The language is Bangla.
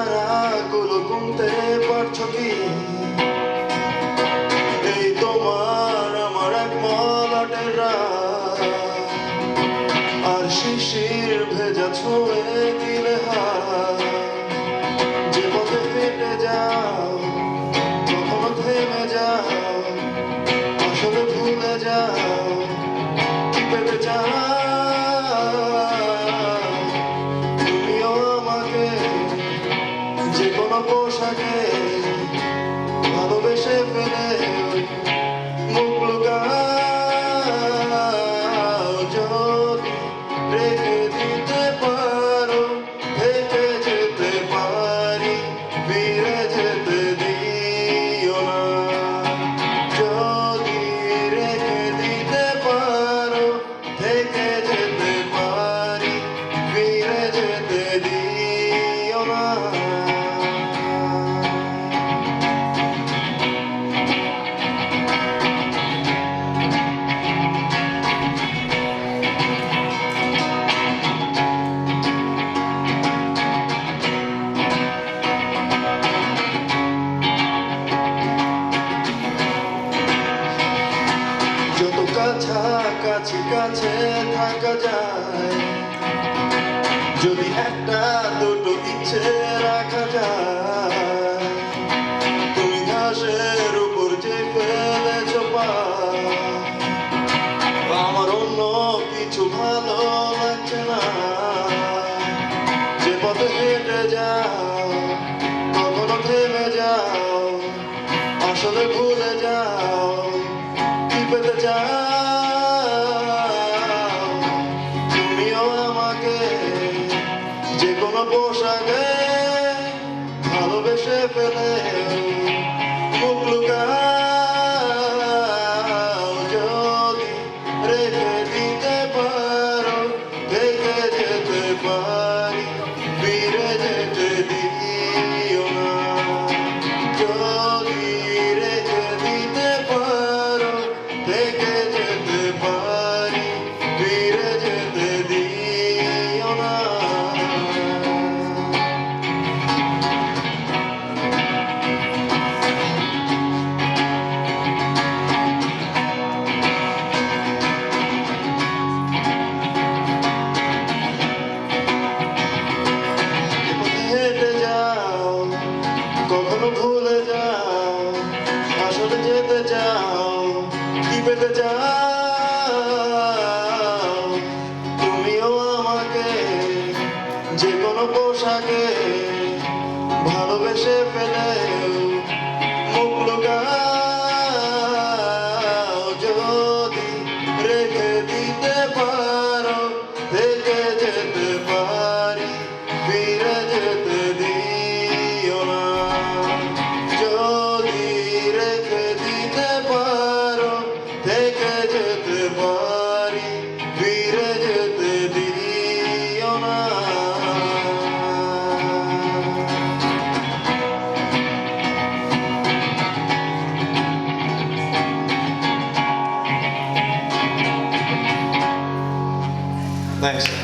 তারাগুলো গুনতে পারছো কি? এই তোমার আমার এক মলাটের রাত, আর শিশির ভেজা ছুঁয়ে দিলে হাত। যে পথে হেঁটে যাও কখনো থেমে যাও, আসলে ভুলে যাও কি পেতে চাও। তুমিও আমাকে যে কোনো পোশাকে ভালোবেসে ফেলে মুখ লুকাও। যদি রেখে দিতে পারো থেকে যেতে পারি, ফিরে যেতে দিও না। যদি রেখে দিতে পারো থেকে যেতে পারি, ফিরে যেতে দিও না। যত কাছাকাছি কাছে থাকা যায়, যদি একটা দুটো ইচ্ছে রাখা যায়। তুমি ঘাসের উপর যে ফেলেছ পা, আমার অন্য কিছু ভালো লাগছে না। যে পথে হেঁটে যাও কখনো থেমে যাও, আসলে ভুলে যাও কি পেতে চাও। তুমিও আমাকে যে কোনো পোশাকে ভালোবেসে ফেলে মুখ লুকাও। যদি রেখে দিতে পারো থেকে যেতে পারি, ফিরে যেতে দিও না। যদি রেখে দিতে পারো থেকে যেতে পারি, ফিরে যেতে দিও না। হেঁটে যাও কখনো ভুলে যাও, আসলে যেতে চাও কি পেতে চাও। তুমিও আমাকে যে কোনো পোশাকে ভালোবেসে ফেলে মুখ লুকাও। যদি রেখে দিতে পারো থেকে যেতে পারি, ফিরে যেতে দিও না। যদি রেখে দিতে পারো থেকে যেতে পারি, ফিরে যেতে দিও না। Thanks.